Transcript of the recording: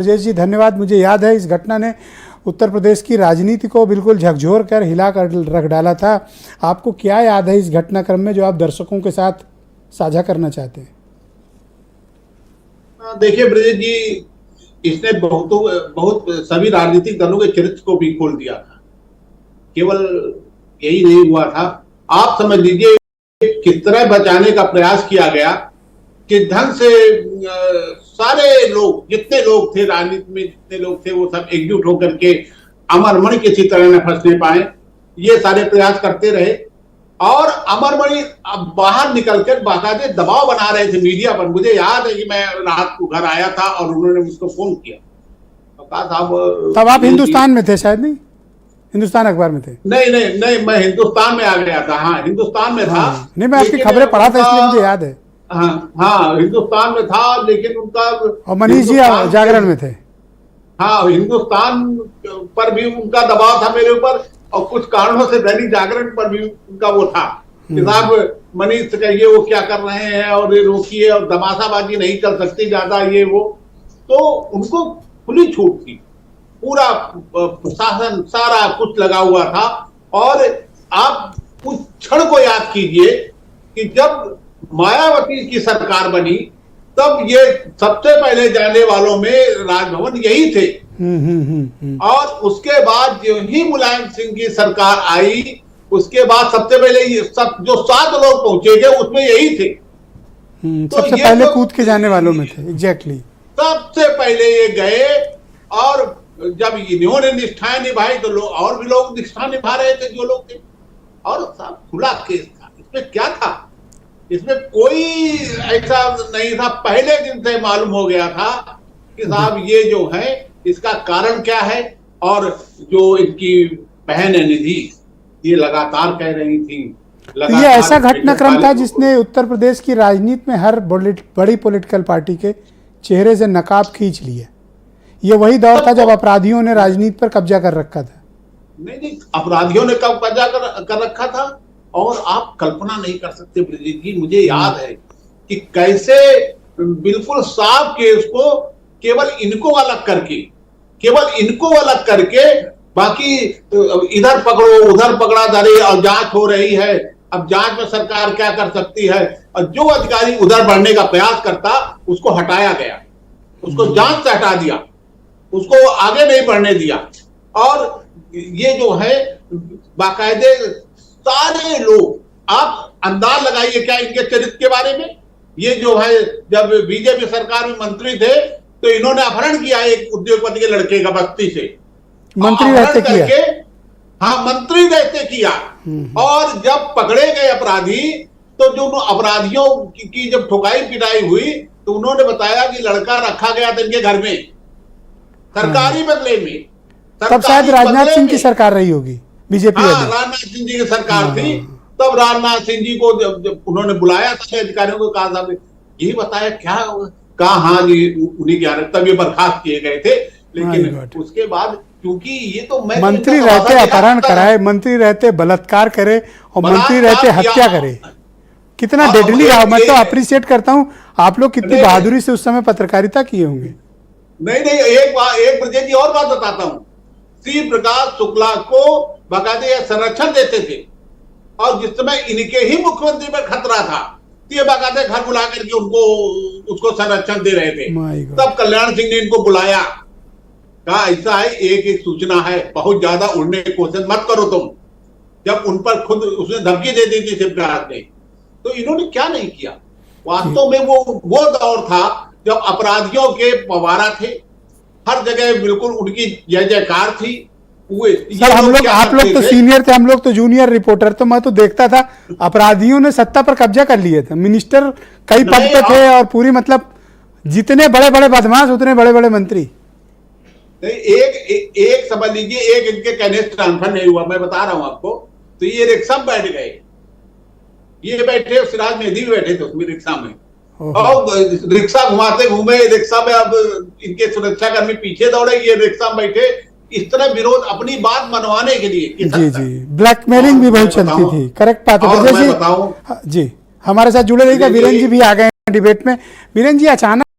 राजेश जी धन्यवाद। मुझे याद है इस घटना ने उत्तर प्रदेश की राजनीति को बिल्कुल झकझोर कर हिला कर रख डाला था। आपको क्या याद है इस घटनाक्रम में जो आप दर्शकों के साथ साझा करना चाहते हैं? देखिए ब्रजेश जी, इसने बहुत सभी राजनीतिक दलों के चरित्र को भी खोल दिया था। केवल यही नहीं हुआ था, आप समझ लीजिए किस तरह बचाने का प्रयास किया गया कि ढंग से सारे लोग, जितने लोग थे राजनीति में, जितने लोग थे वो सब एकजुट होकर के अमरमणि किसी तरह न फंसने पाए, ये सारे प्रयास करते रहे। और अमरमणि अब बाहर निकलकर बाकायदे दबाव बना रहे थे मीडिया पर। मुझे याद है कि मैं रात को घर आया था और उन्होंने मुझको फोन किया, तो कहा साहब, तब आप हिंदुस्तान में थे शायद? नहीं, हिंदुस्तान अखबार में थे? नहीं, मैं हिंदुस्तान में आ गया था। हाँ, हिंदुस्तान में था। नहीं, मैं आपकी खबरें पढ़ा था इसलिए मुझे याद है। हाँ, हिंदुस्तान में था, लेकिन उनका और मनीष जी जागरण में थे। हाँ, हिंदुस्तान पर भी उनका दबाव था मेरे ऊपर, और कुछ कारणों से दैनिक जागरण पर भी उनका वो था कि साहब मनीष से कहिए वो क्या कर रहे हैं और ये रोकिए, और तमाशाबाजी नहीं कर सकती ज्यादा, ये वो। तो उनको खुली छूट थी, पूरा प्रशासन सारा कुछ लगा हुआ था। और आप उस क्षण को याद कीजिए कि जब मायावती की सरकार बनी, तब ये सबसे पहले जाने वालों में राजभवन यही थे। और उसके बाद जो ही मुलायम सिंह की सरकार आई, उसके बाद सबसे पहले ये सब जो 7 लोग पहुंचे थे उसमें यही थे। तो सबसे पहले कूद के जाने वालों में थे। एग्जैक्टली सबसे पहले ये गए, और जब इन्होंने निष्ठाएं निभाई तो लोग और भी लोग निष्ठा निभा रहे थे जो लोग थे। और सब खुला केस था, इसमें क्या था, इसमें कोई ऐसा नहीं था। पहले दिन से मालूम हो गया था कि साहब ये जो है इसका कारण क्या है। और जो इनकी बहन है निधि, ये लगातार कह रही थी, ये ऐसा घटनाक्रम था जिसने उत्तर प्रदेश की राजनीति में हर बड़ी पॉलिटिकल पार्टी के चेहरे से नकाब खींच लिया। ये वही दौर था जब अपराधियों ने राजनीति पर कब्जा कर रखा था। नहीं, अपराधियों ने कब कब्जा कर रखा था, और आप कल्पना नहीं कर सकते ब्रजेश जी। मुझे याद है कि कैसे बिल्कुल साफ केस को केवल इनको अलग करके बाकी इधर पकड़ो उधर पकड़ा जा रही है, और जांच हो रही है। अब जांच में सरकार क्या कर सकती है, और जो अधिकारी उधर बढ़ने का प्रयास करता उसको हटाया गया, उसको जांच से हटा दिया, उसको आगे नहीं बढ़ने दिया। और ये जो है बाकायदे सारे लोग, आप अंदाज लगाइए क्या इनके चरित्र के बारे में। ये जो है जब बीजेपी सरकार में मंत्री थे तो इन्होंने अपहरण किया एक उद्योगपति के लड़के का बस्ती से, मंत्री रहते किया। हाँ, मंत्री रहते किया। और जब पकड़े गए अपराधी, तो जो अपराधियों की जब ठुकाई पिटाई हुई तो उन्होंने बताया कि लड़का रखा गया था इनके घर में सरकारी बदले में। तब शायद राजनाथ सिंह की सरकार रही होगी, बीजेपी। हाँ, राजनाथ सिंह जी की सरकार थी। तब राजनाथ सिंह जी को जब उन्होंने बुलाया था अधिकारियों को, कहा साहब यही बताया क्या, कहा हाँ जी उन्हीं के, तब ये बर्खास्त किए गए थे। लेकिन उसके बाद क्योंकि ये तो मैं मंत्री रहते अपहरण कराए, मंत्री रहते बलात्कार करे, और मंत्री रहते हत्या करे। कितना डेडली रहा। मैं तो अप्रिशिएट करता हूँ आप लोग कितनी बहादुरी से उस समय पत्रकारिता किए होंगे। नहीं, एक ब्रजेश जी और बात बताता हूँ। श्री प्रकाश शुक्ला को बाकायदे संरक्षण देते थे, और जिस समय इनके ही मुख्यमंत्री पर खतरा था तो ये बाकायदे घर बुला करके उसको संरक्षण दे रहे थे। तब कल्याण सिंह ने इनको बुलाया, कहा ऐसा है, एक सूचना है, बहुत ज्यादा उड़ने की कोशिश मत करो तुम। जब उन पर खुद उसने धमकी दे दी थी शिवराज ने, तो इन्होंने क्या नहीं किया। वास्तव में वो दौर था जब अपराधियों के पवारा थे, हर जगह बिल्कुल उनकी जय जयकार थी। सर आप लोग तो सीनियर थे, हम लोग तो जूनियर रिपोर्टर। तो मैं तो देखता था अपराधियों ने सत्ता पर कब्जा कर लिए थे, मिनिस्टर कई पद पे थे, और पूरी मतलब जितने बड़े बड़े बदमाश उतने बड़े बड़े मंत्री। एक समझ लीजिए, एक इनके कहने से ट्रांसफर नहीं हुआ, मैं बता रहा हूं आपको। तो ये रिक्शा में बैठ गए, ये बैठे, सिराज मेहदी भी बैठे थे उसमें रिक्शा में, और रिक्शा घुमाते घूमे रिक्शा में। अब इनके सुरक्षाकर्मी पीछे दौड़े, ये रिक्शा में बैठे। इस तरह विरोध अपनी बात मनवाने के लिए। जी, ब्लैकमेलिंग भी बहुत चलती थी। करेक्ट बात है जी। हमारे साथ जुड़े रहिएगा। वीरेंद्र जी भी आ गए डिबेट में। वीरेंद्र जी, अचानक